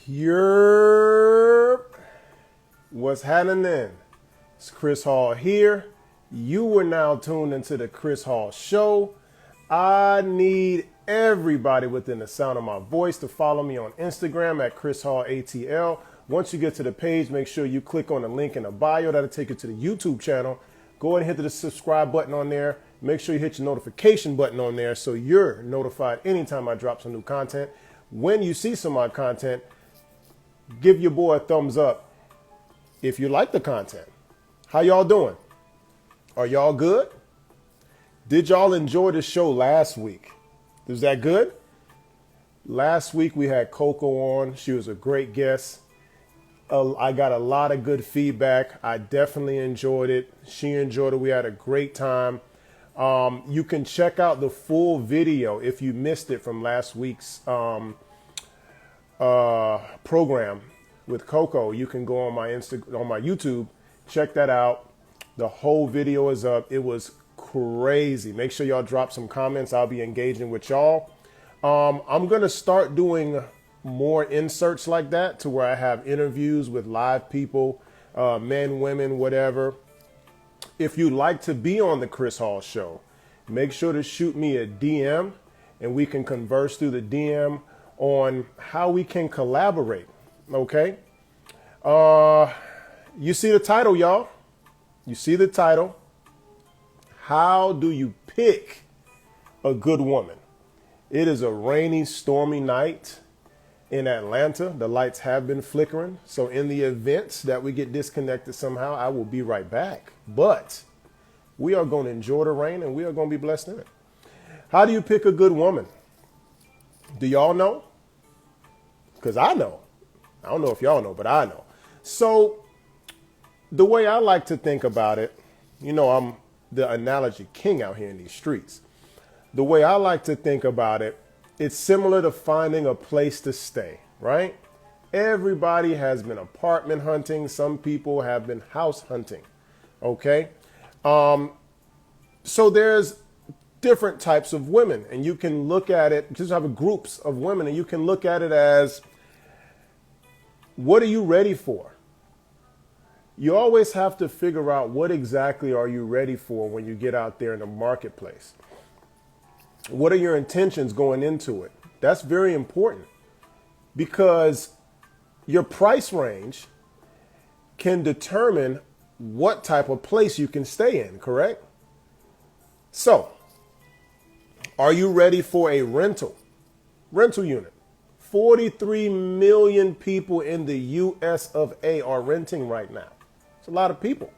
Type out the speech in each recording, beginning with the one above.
Yerp. What's happening? It's Chris Hall here. You are now tuned into the Chris Hall Show. I need everybody within the sound of my voice to follow me on Instagram at ChrisHallATL. Once you get to the page, make sure you click on the link in the bio. That'll take you to the YouTube channel. Go ahead and hit the subscribe button on there. Make sure you hit your notification button on there so you're notified anytime I drop some new content. When you see some of my content, give your boy a thumbs up if you like the content. How y'all doing? Are y'all good? Did y'all enjoy the show last week? Was that good? Last week we had Coco on. She was a great guest. I got a lot of good feedback. I definitely enjoyed it. She enjoyed it. We had a great time. You can check out the full video if you missed it from last week's program with Coco. You can go on my YouTube, check that out. The whole video is up. It was crazy. Make sure y'all drop some comments. I'll be engaging with y'all. I'm gonna start doing more inserts like that to where I have interviews with live people, men, women, whatever. If you'd like to be on the Chris Hall Show, make sure to shoot me a DM and we can converse through the DM on how we can collaborate. Okay. You see the title, y'all. You see the title. How do you pick a good woman? It is a rainy, stormy night in Atlanta. The lights have been flickering. So in the event that we get disconnected somehow, I will be right back. But we are going to enjoy the rain and we are going to be blessed in it. How do you pick a good woman? Do y'all know? Because I know. I don't know if y'all know, but I know. So the way I like to think about it, you know, I'm the analogy king out here in these streets. The way I like to think about it, it's similar to finding a place to stay, right? Everybody has been apartment hunting. Some people have been house hunting. Okay. So there's different types of women and you can look at it, just have groups of women and you can look at it as, what are you ready for? You always have to figure out what exactly are you ready for when you get out there in the marketplace. What are your intentions going into it? That's very important because your price range can determine what type of place you can stay in, correct? So, are you ready for a rental unit? 43 million people in the US of A are renting right now. It's a lot of people.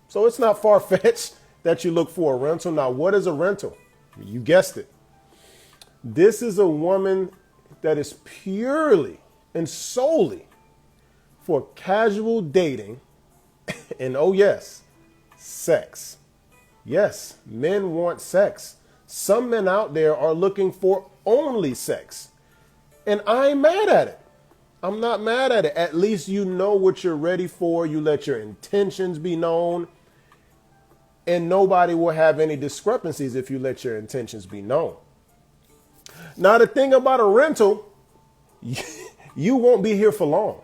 So it's not far-fetched that you look for a rental. Now, what is a rental? You guessed it. This is a woman that is purely and solely for casual dating and, oh yes, sex. Yes, men want sex. Some men out there are looking for only sex. And I ain't mad at it. I'm not mad at it. At least you know what you're ready for. You let your intentions be known. And nobody will have any discrepancies if you let your intentions be known. Now, the thing about a rental, you won't be here for long.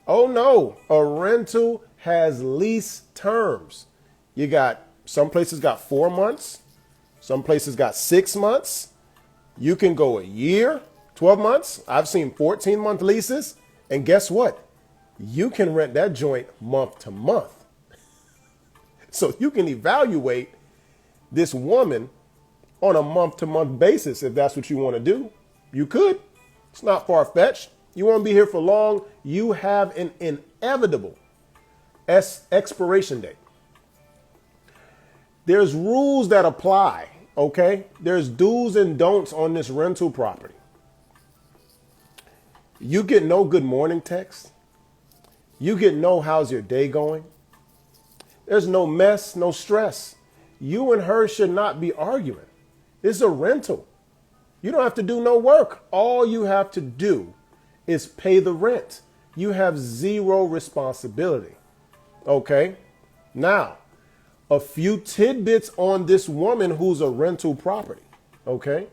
Oh, no. A rental has lease terms. You got, some places got 4 months. Some places got 6 months. You can go a year, 12 months. I've seen 14-month leases. And guess what? You can rent that joint month to month. So you can evaluate this woman on a month-to-month basis if that's what you want to do. You could. It's not far-fetched. You won't be here for long. You have an inevitable expiration date. There's rules that apply, okay? There's do's and don'ts on this rental property. You get no good morning text. You get no how's your day going. There's no mess, no stress. You and her should not be arguing. It's a rental. You don't have to do no work. All you have to do is pay the rent. You have zero responsibility. Okay? Now, a few tidbits on this woman who's a rental property. Okay?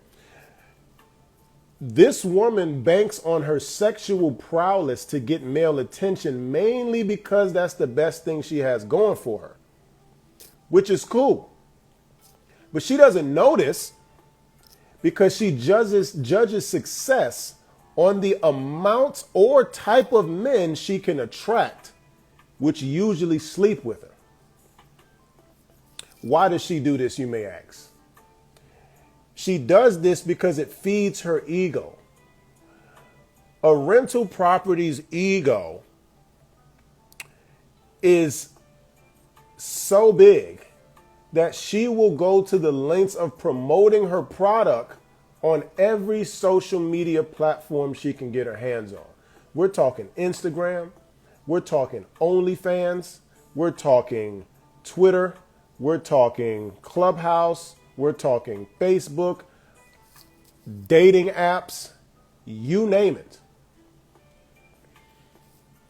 This woman banks on her sexual prowess to get male attention, mainly because that's the best thing she has going for her, which is cool. But she doesn't notice because she judges success on the amount or type of men she can attract, which usually sleep with her. Why does she do this, you may ask? She does this because it feeds her ego. A rental property's ego is so big that she will go to the lengths of promoting her product on every social media platform she can get her hands on. We're talking Instagram, we're talking OnlyFans, we're talking Twitter, we're talking Clubhouse, we're talking Facebook, dating apps, you name it.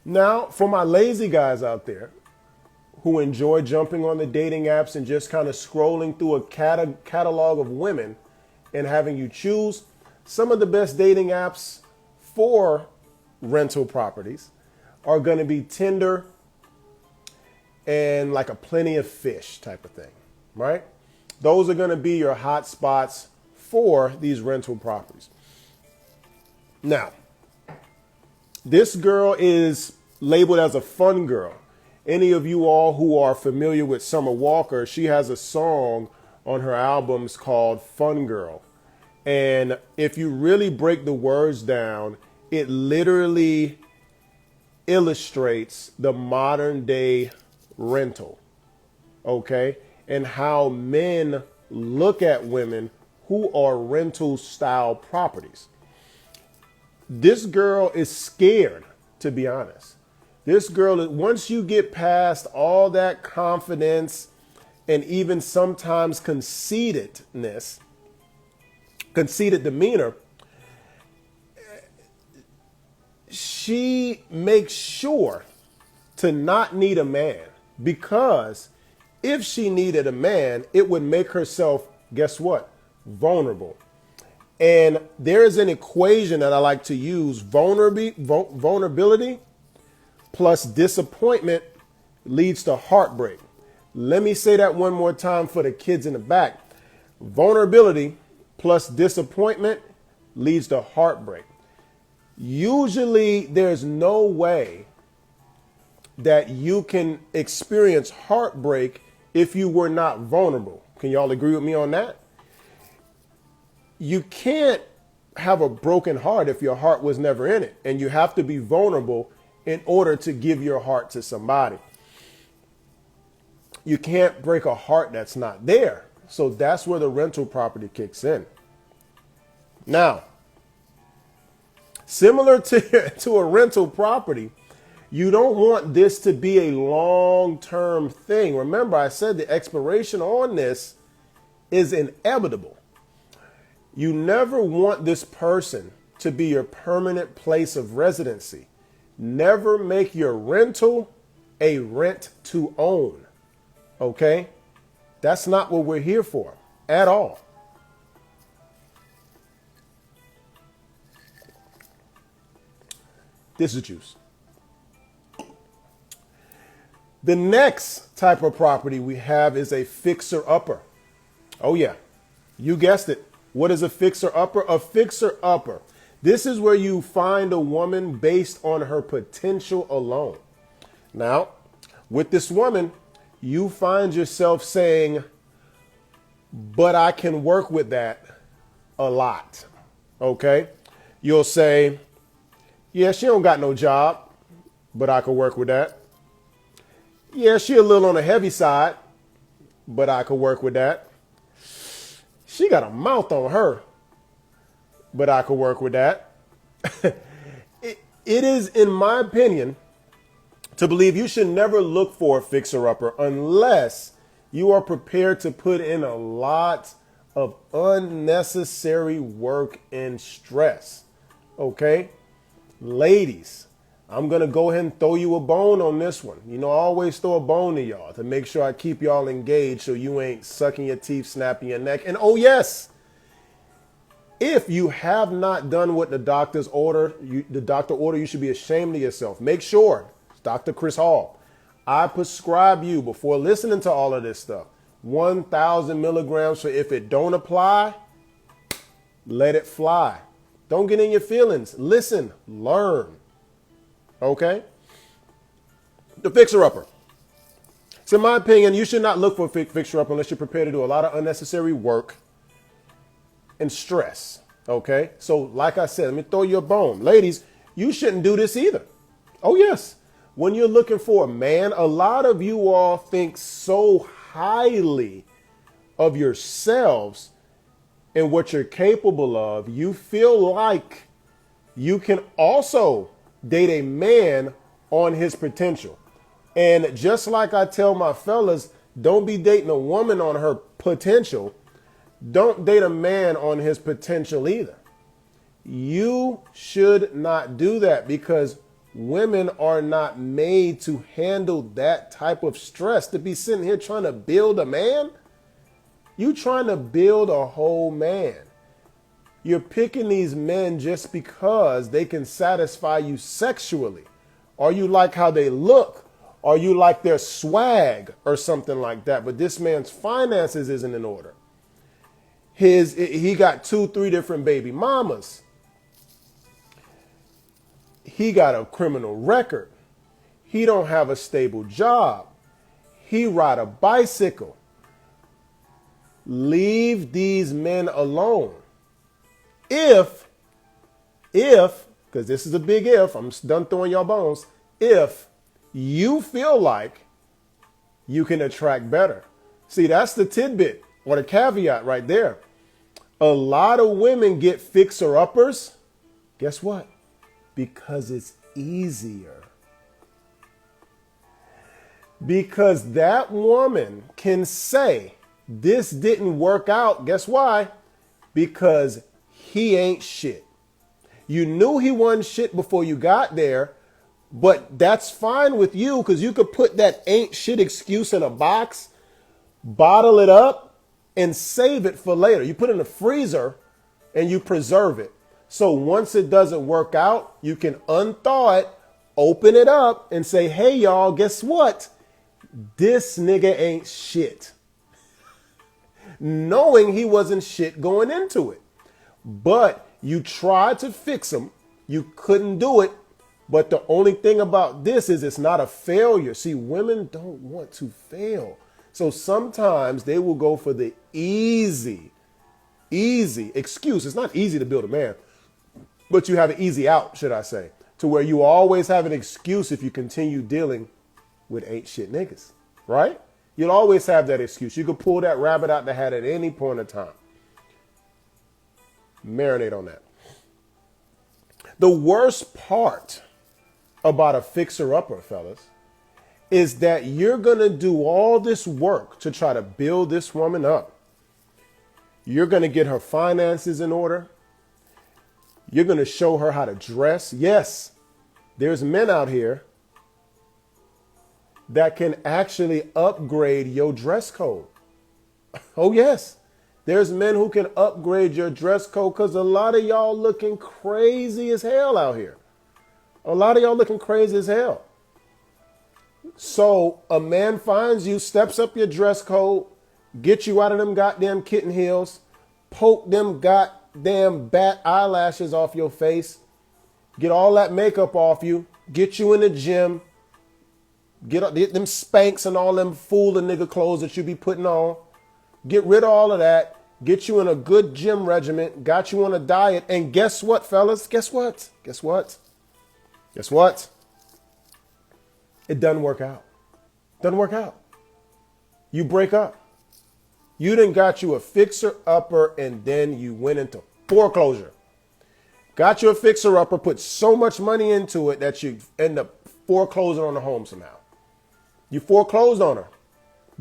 Now, for my lazy guys out there who enjoy jumping on the dating apps and just kind of scrolling through a catalog of women and having you choose, some of the best dating apps for rental properties are going to be Tinder and like a Plenty of Fish type of thing, right? Those are going to be your hot spots for these rental properties. Now, this girl is labeled as a fun girl. Any of you all who are familiar with Summer Walker, she has a song on her albums called Fun Girl. And if you really break the words down, it literally illustrates the modern day rental, okay? And how men look at women who are rental style properties. This girl is scared, to be honest. This girl, once you get past all that confidence and even sometimes conceited demeanor, she makes sure to not need a man, because if she needed a man, it would make herself, guess what? Vulnerable. And there is an equation that I like to use. Vulnerability plus disappointment leads to heartbreak. Let me say that one more time for the kids in the back. Vulnerability plus disappointment leads to heartbreak. Usually there's no way that you can experience heartbreak if you were not vulnerable. Can y'all agree with me on that? You can't have a broken heart if your heart was never in it, and you have to be vulnerable in order to give your heart to somebody. You can't break a heart that's not there. So that's where the rental property kicks in. Now, similar to a rental property, you don't want this to be a long-term thing. Remember, I said the expiration on this is inevitable. You never want this person to be your permanent place of residency. Never make your rental a rent to own. Okay? That's not what we're here for at all. This is juice. The next type of property we have is a fixer-upper. Oh yeah, you guessed it. What is a fixer-upper? A fixer-upper. This is where you find a woman based on her potential alone. Now, with this woman, you find yourself saying, but I can work with that a lot. Okay? You'll say, yeah, she don't got no job, but I could work with that. Yeah, she a little on the heavy side, but I could work with that. She got a mouth on her, but I could work with that. It is, in my opinion, to believe you should never look for a fixer-upper unless you are prepared to put in a lot of unnecessary work and stress. Okay? Ladies, I'm going to go ahead and throw you a bone on this one. You know, I always throw a bone to y'all to make sure I keep y'all engaged so you ain't sucking your teeth, snapping your neck. And oh, yes, If you have not done what the doctor order, you should be ashamed of yourself. Make sure, Dr. Chris Hall, I prescribe you before listening to all of this stuff, 1,000 milligrams. So if it don't apply, let it fly. Don't get in your feelings. Listen, learn. Okay? The fixer-upper. So in my opinion, you should not look for a fixer-upper unless you're prepared to do a lot of unnecessary work and stress. Okay? So like I said, let me throw you a bone. Ladies, you shouldn't do this either. Oh, yes. When you're looking for a man, a lot of you all think so highly of yourselves and what you're capable of. You feel like you can also date a man on his potential. And just like I tell my fellas, don't be dating a woman on her potential. Don't date a man on his potential either. You should not do that because women are not made to handle that type of stress. To be sitting here trying to build a man, you trying to build a whole man. You're picking these men just because they can satisfy you sexually. Or you like how they look. Or you like their swag or something like that. But this man's finances isn't in order. He got 2-3 different baby mamas. He got a criminal record. He don't have a stable job. He ride a bicycle. Leave these men alone. If, because this is a big if, I'm done throwing y'all bones, if you feel like you can attract better. See, that's the tidbit or the caveat right there. A lot of women get fixer-uppers. Guess what? Because it's easier. Because that woman can say, this didn't work out. Guess why? Because he ain't shit. You knew he wasn't shit before you got there, but that's fine with you because you could put that ain't shit excuse in a box, bottle it up, and save it for later. You put it in the freezer and you preserve it. So once it doesn't work out, you can unthaw it, open it up, and say, hey, y'all, guess what? This nigga ain't shit. Knowing he wasn't shit going into it. But you tried to fix him. You couldn't do it. But the only thing about this is it's not a failure. See, women don't want to fail. So sometimes they will go for the easy excuse. It's not easy to build a man, but you have an easy out, should I say, to where you always have an excuse if you continue dealing with ain't shit niggas, right? You'll always have that excuse. You can pull that rabbit out the hat at any point in time. Marinate on that. The worst part about a fixer-upper, fellas, is that you're going to do all this work to try to build this woman up. You're going to get her finances in order. You're going to show her how to dress. Yes, there's men out here that can actually upgrade your dress code. Oh, yes. There's men who can upgrade your dress code because a lot of y'all looking crazy as hell out here. A lot of y'all looking crazy as hell. So a man finds you, steps up your dress code, get you out of them goddamn kitten heels, poke them goddamn bat eyelashes off your face, get all that makeup off you, get you in the gym, get them Spanx and all them fool the nigga clothes that you be putting on, get rid of all of that, get you in a good gym regimen, got you on a diet, and guess what, fellas? Guess what? Guess what? Guess what? It doesn't work out. Doesn't work out. You break up. You done got you a fixer-upper and then you went into foreclosure. Got you a fixer-upper, put so much money into it that you end up foreclosing on the home somehow. You foreclosed on her.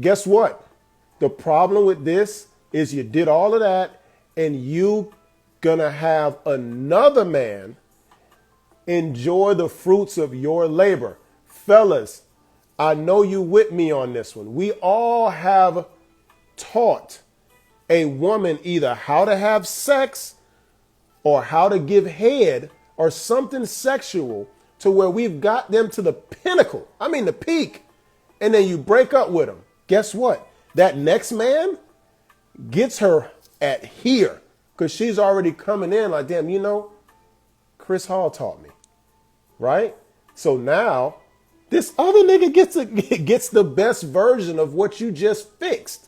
Guess what? The problem with this is you did all of that and you gonna have another man enjoy the fruits of your labor. Fellas, I know you with me on this one. We all have taught a woman either how to have sex or how to give head or something sexual to where we've got them to the pinnacle. I mean, the peak. And then you break up with them. Guess what? That next man gets her at here because she's already coming in like, damn, you know, Chris Hall taught me. Right? So now this other nigga gets the best version of what you just fixed.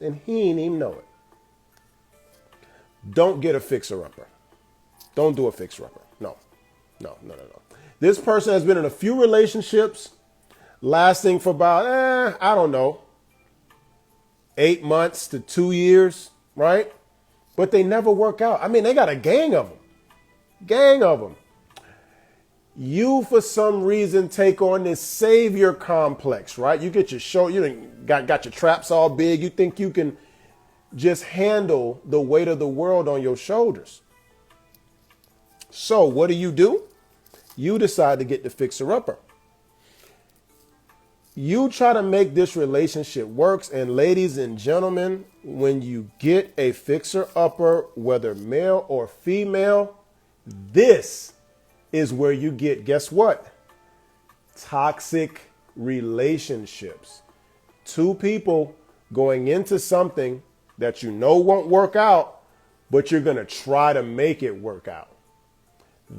And he ain't even know it. Don't get a fixer-upper. Don't do a fixer-upper. No. This person has been in a few relationships lasting for about, I don't know, 8 months to 2 years, right? But they never work out. I mean, they got a gang of them. You, for some reason, take on this savior complex, right? You get your show, you got your traps all big. You think you can just handle the weight of the world on your shoulders. So what do? You decide to get the fixer-upper. You try to make this relationship works. And ladies and gentlemen, when you get a fixer-upper, whether male or female, this is where you get, guess what? Toxic relationships. Two people going into something that you know won't work out, but you're going to try to make it work out.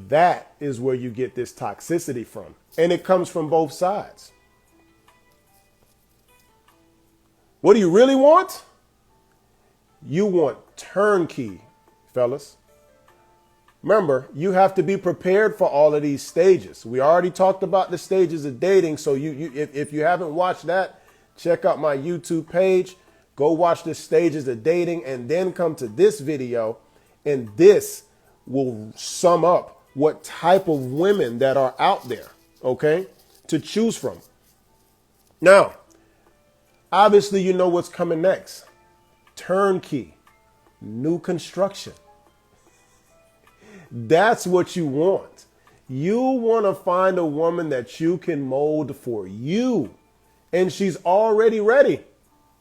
That is where you get this toxicity from. And it comes from both sides. What do you really want? You want turnkey, fellas. Remember, you have to be prepared for all of these stages. We already talked about the stages of dating. So if you haven't watched that, check out my YouTube page. Go watch the stages of dating and then come to this video. And this will sum up what type of women that are out there, okay, to choose from. Now, obviously, you know what's coming next. Turnkey, new construction. That's what you want. You want to find a woman that you can mold for you. And she's already ready.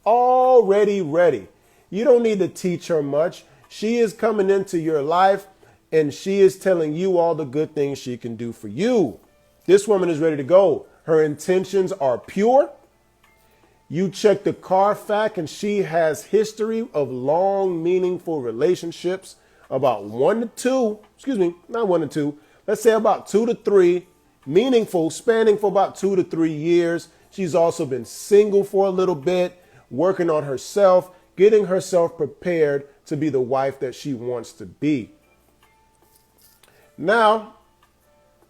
Already ready. You don't need to teach her much. She is coming into your life and she is telling you all the good things she can do for you. This woman is ready to go. Her intentions are pure. You check the Carfax and she has history of long, meaningful relationships. About 1 to 2, not 1 to 2. Let's say about 2 to 3, meaningful, spanning for about 2 to 3 years. She's also been single for a little bit, working on herself, getting herself prepared to be the wife that she wants to be. Now,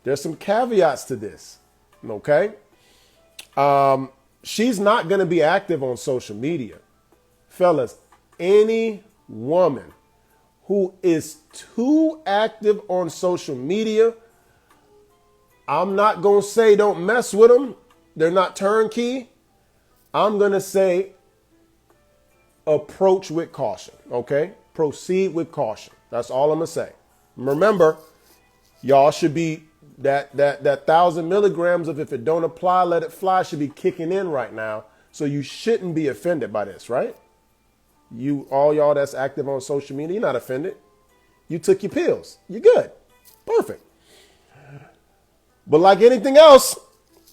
there's some caveats to this, okay? She's not going to be active on social media. Fellas, any woman who is too active on social media, I'm not going to say don't mess with them. They're not turnkey. I'm going to say approach with caution, okay? Proceed with caution. That's all I'm going to say. Remember, y'all should be, that 1,000 milligrams of if it don't apply, let it fly should be kicking in right now. So you shouldn't be offended by this, right? All y'all that's active on social media, you're not offended. You took your pills. You're good. Perfect. But like anything else,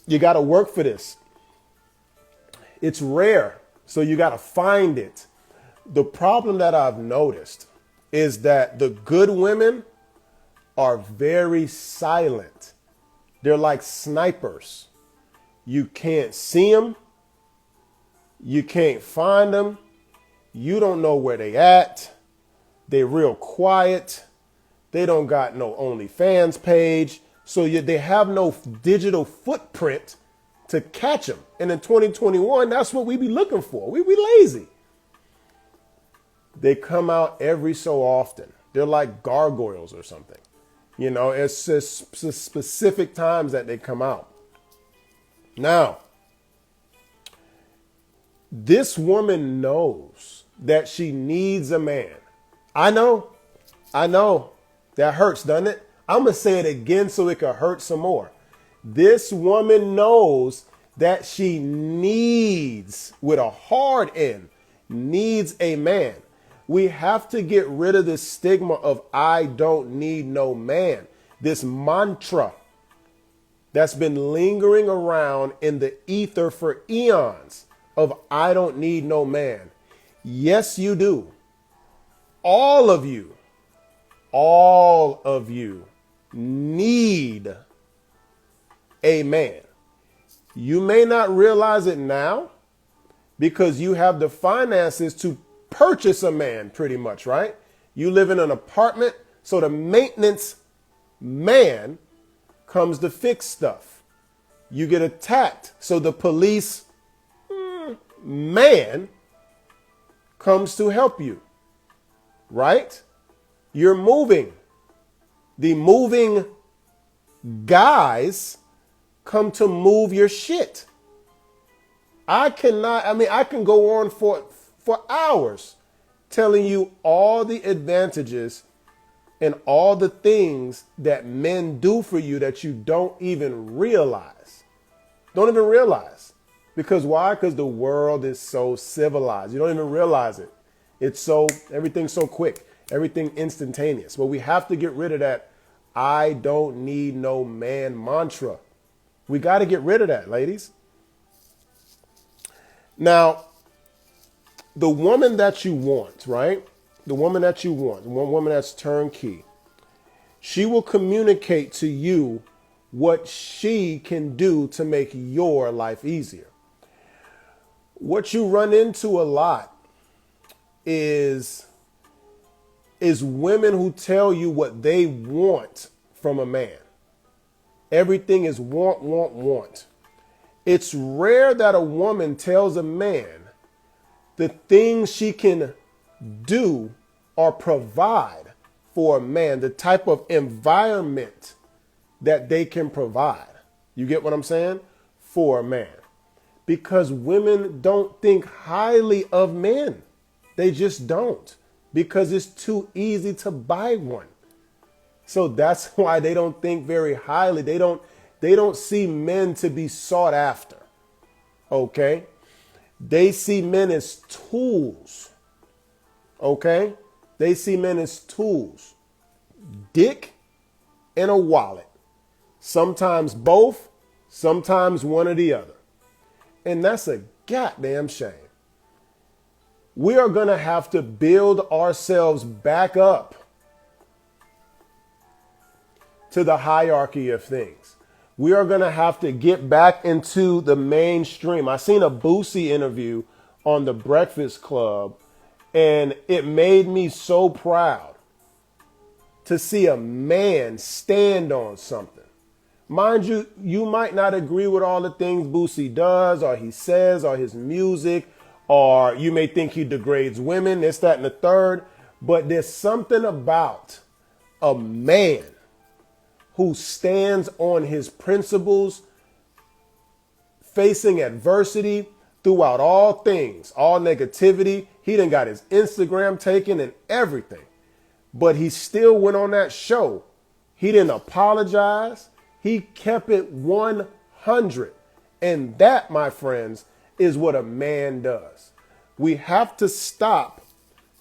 you got to work for this. It's rare, so you got to find it. The problem that I've noticed is that the good women are very silent. They're like snipers. You can't see them. You can't find them. You don't know where they at. They real quiet. They don't got no OnlyFans page. So they have no digital footprint to catch them. And in 2021, that's what we be looking for. We lazy. They come out every so often. They're like gargoyles or something. You know, it's just specific times that they come out. Now, this woman knows that she needs a man. I know. That hurts, doesn't it? I'm going to say it again so it can hurt some more. This woman knows that she needs, with a hard N, needs a man. We have to get rid of this stigma of I don't need no man. This mantra that's been lingering around in the ether for eons of I don't need no man. Yes, you do. All of you need a man. You may not realize it now because you have the finances to purchase a man pretty much, right? You live in an apartment, so the maintenance man comes to fix stuff. You get attacked, so the police man comes to help you, right? You're moving. The moving guys come to move your shit. I can go on for hours telling you all the advantages and all the things that men do for you that you don't even realize. Don't even realize. Because why? Because the world is so civilized. You don't even realize it. Everything's so quick, everything instantaneous. But we have to get rid of that I don't need no man mantra. We got to get rid of that, ladies. Now, the woman that you want, right? The woman that you want, one woman that's turnkey, she will communicate to you what she can do to make your life easier. What you run into a lot is women who tell you what they want from a man. Everything is want, want, want. It's rare that a woman tells a man the things she can do or provide for a man, the type of environment that they can provide. You get what I'm saying? For a man. Because women don't think highly of men. They just don't. Because it's too easy to buy one. So that's why they don't think very highly. They don't see men to be sought after. Okay? They see men as tools. Okay? They see men as tools. Dick and a wallet. Sometimes both, sometimes one or the other. And that's a goddamn shame. We are going to have to build ourselves back up to the hierarchy of things. We are going to have to get back into the mainstream. I seen a Boosie interview on The Breakfast Club, and it made me so proud to see a man stand on something. Mind you, you might not agree with all the things Boosie does or he says or his music, or you may think he degrades women, this, that, and the third. But there's something about a man who stands on his principles, facing adversity throughout all things, all negativity. He done got his Instagram taken and everything. But he still went on that show. He didn't apologize. He kept it 100. And that, my friends, is what a man does. We have to stop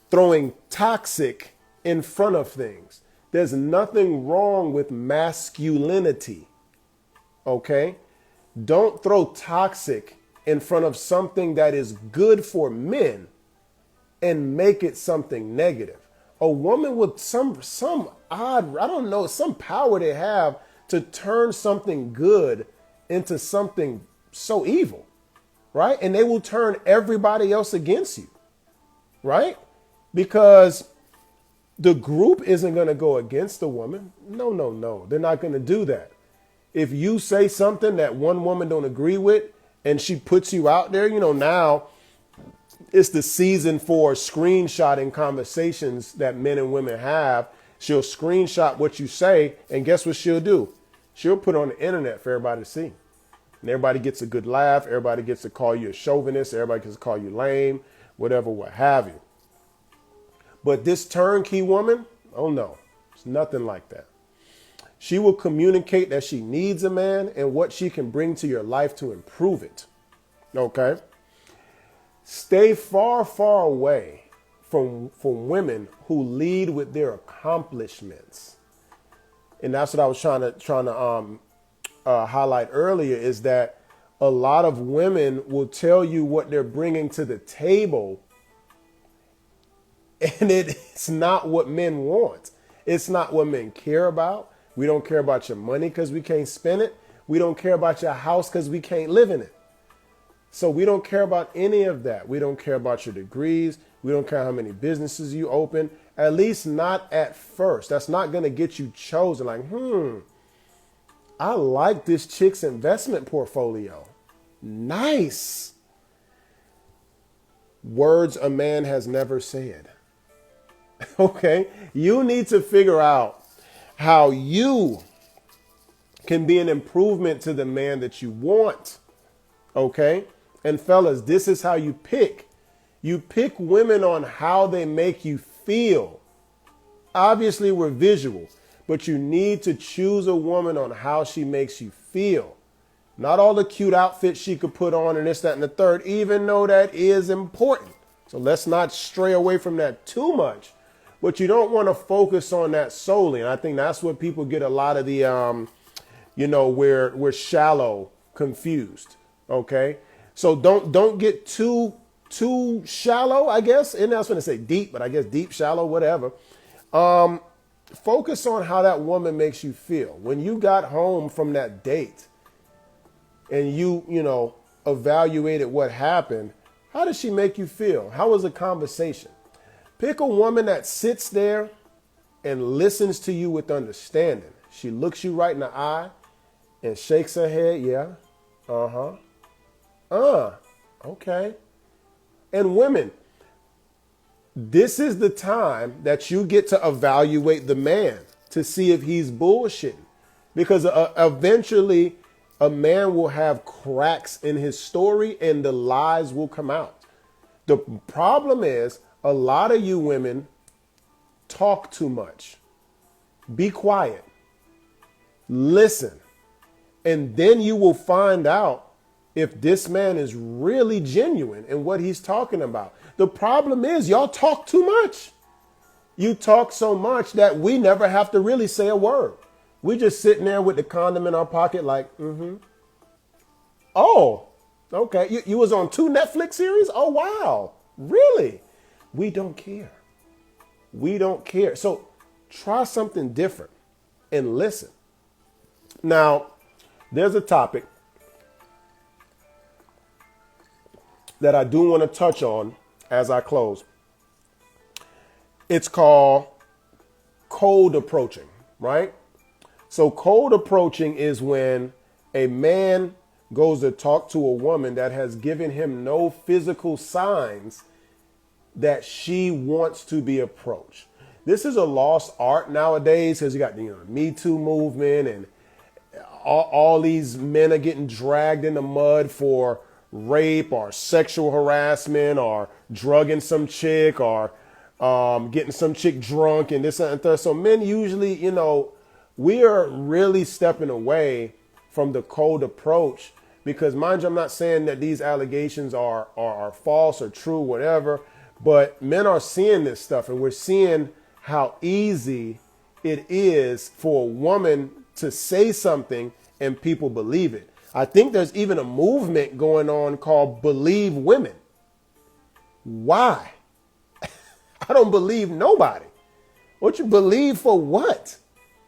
throwing toxic in front of things. There's nothing wrong with masculinity. Okay? Don't throw toxic in front of something that is good for men and make it something negative. A woman with some odd, I don't know, some power they have to turn something good into something so evil, right? And they will turn everybody else against you, right? Because the group isn't going to go against the woman. No. They're not going to do that. If you say something that one woman don't agree with and she puts you out there, now it's the season for screenshotting conversations that men and women have. She'll screenshot what you say, and guess what she'll do? She'll put it on the internet for everybody to see. And everybody gets a good laugh. Everybody gets to call you a chauvinist. Everybody gets to call you lame, whatever, what have you. But this turnkey woman, oh no, it's nothing like that. She will communicate that she needs a man and what she can bring to your life to improve it. Okay? Stay far, far away from women who lead with their accomplishments. And that's what I was trying to highlight earlier, is that a lot of women will tell you what they're bringing to the table, and it's not what men want. It's not what men care about. We don't care about your money because we can't spend it. We don't care about your house because we can't live in it. So we don't care about any of that. We don't care about your degrees. We don't care how many businesses you open, at least not at first. That's not going to get you chosen. Like, I like this chick's investment portfolio. Nice. Words a man has never said. Okay. You need to figure out how you can be an improvement to the man that you want. Okay. And fellas, this is how you pick. You pick women on how they make you feel. Obviously, we're visual, but you need to choose a woman on how she makes you feel. Not all the cute outfits she could put on and this, that, and the third, even though that is important. So let's not stray away from that too much. But you don't want to focus on that solely. And I think that's where people get a lot of the, we're shallow confused. Okay. So don't get too shallow, I guess. And I was going to say deep, but I guess deep, shallow, whatever. Focus on how that woman makes you feel. When you got home from that date and you evaluated what happened, how does she make you feel? How was the conversation? Pick a woman that sits there and listens to you with understanding. She looks you right in the eye and shakes her head. Yeah. Okay. And women, this is the time that you get to evaluate the man to see if he's bullshitting. Because eventually a man will have cracks in his story and the lies will come out. The problem is a lot of you women talk too much. Be quiet. Listen. And then you will find out if this man is really genuine in what he's talking about. The problem is y'all talk too much. You talk so much that we never have to really say a word. We just sitting there with the condom in our pocket like, Oh, okay. You was on 2 Netflix series? Oh, wow. Really? We don't care. We don't care. So try something different and listen. Now, there's a topic that I do want to touch on as I close. It's called cold approaching, right? So cold approaching is when a man goes to talk to a woman that has given him no physical signs that she wants to be approached. This is a lost art nowadays because you got the Me Too movement and all these men are getting dragged in the mud for rape or sexual harassment or drugging some chick or getting some chick drunk and this and that. So men usually, we are really stepping away from the cold approach because, mind you, I'm not saying that these allegations are false or true, whatever, but men are seeing this stuff and we're seeing how easy it is for a woman to say something and people believe it. I think there's even a movement going on called Believe Women. Why? I don't believe nobody. What you believe for what?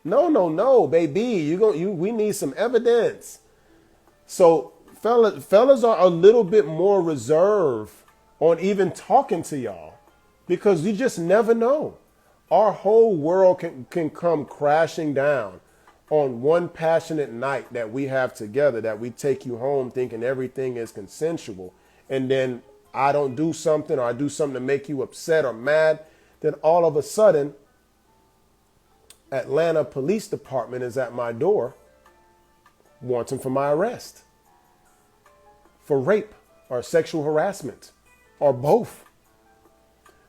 No, baby. We need some evidence. So fellas are a little bit more reserved on even talking to y'all because you just never know. Our whole world can come crashing down on one passionate night that we have together, that we take you home thinking everything is consensual. And then I don't do something or I do something to make you upset or mad. Then all of a sudden, Atlanta Police Department is at my door wanting for my arrest for rape or sexual harassment or both.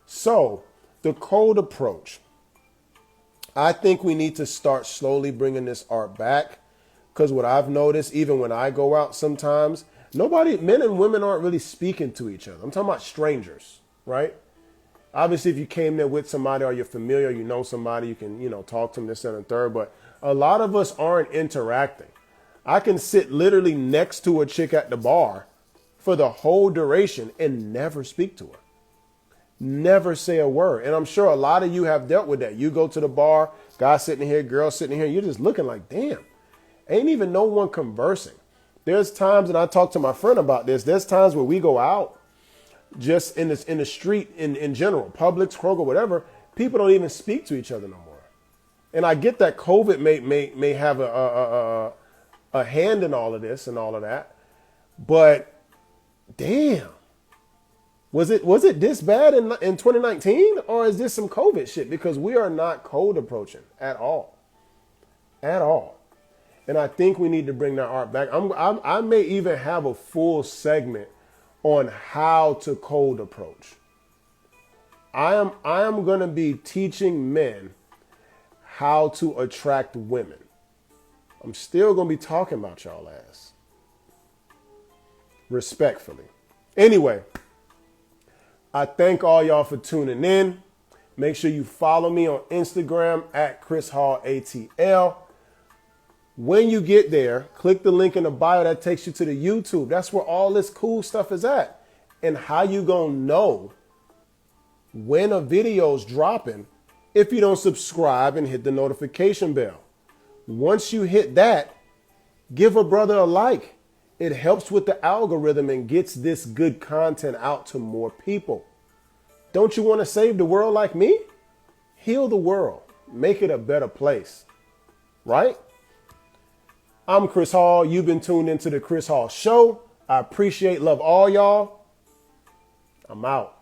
So the cold approach, I think we need to start slowly bringing this art back because what I've noticed, even when I go out sometimes, men and women aren't really speaking to each other. I'm talking about strangers, right? Obviously, if you came there with somebody or you're familiar, you know somebody, you can, talk to them, this, and the third. But a lot of us aren't interacting. I can sit literally next to a chick at the bar for the whole duration and never speak to her. Never say a word. And I'm sure a lot of you have dealt with that. You go to the bar, guy sitting here, girl sitting here, you're just looking like, damn, ain't even no one conversing. There's times, and I talk to my friend about this, there's times where we go out just in the street in general, Publix, Kroger, whatever, people don't even speak to each other no more. And I get that COVID may have a hand in all of this and all of that, but damn, was it this bad in 2019, or is this some COVID shit? Because we are not cold approaching at all. And I think we need to bring that art back. I may even have a full segment on how to cold approach. I am going to be teaching men how to attract women. I'm still going to be talking about y'all ass. Respectfully. Anyway, I thank all y'all for tuning in. Make sure you follow me on Instagram at ChrisHallATL. When you get there, click the link in the bio that takes you to the YouTube. That's where all this cool stuff is at. And how you gonna know when a video's dropping if you don't subscribe and hit the notification bell. Once you hit that, give a brother a like. It helps with the algorithm and gets this good content out to more people. Don't you want to save the world like me? Heal the world. Make it a better place. Right? I'm Chris Hall. You've been tuned into the Chris Hall Show. I appreciate, love all y'all. I'm out.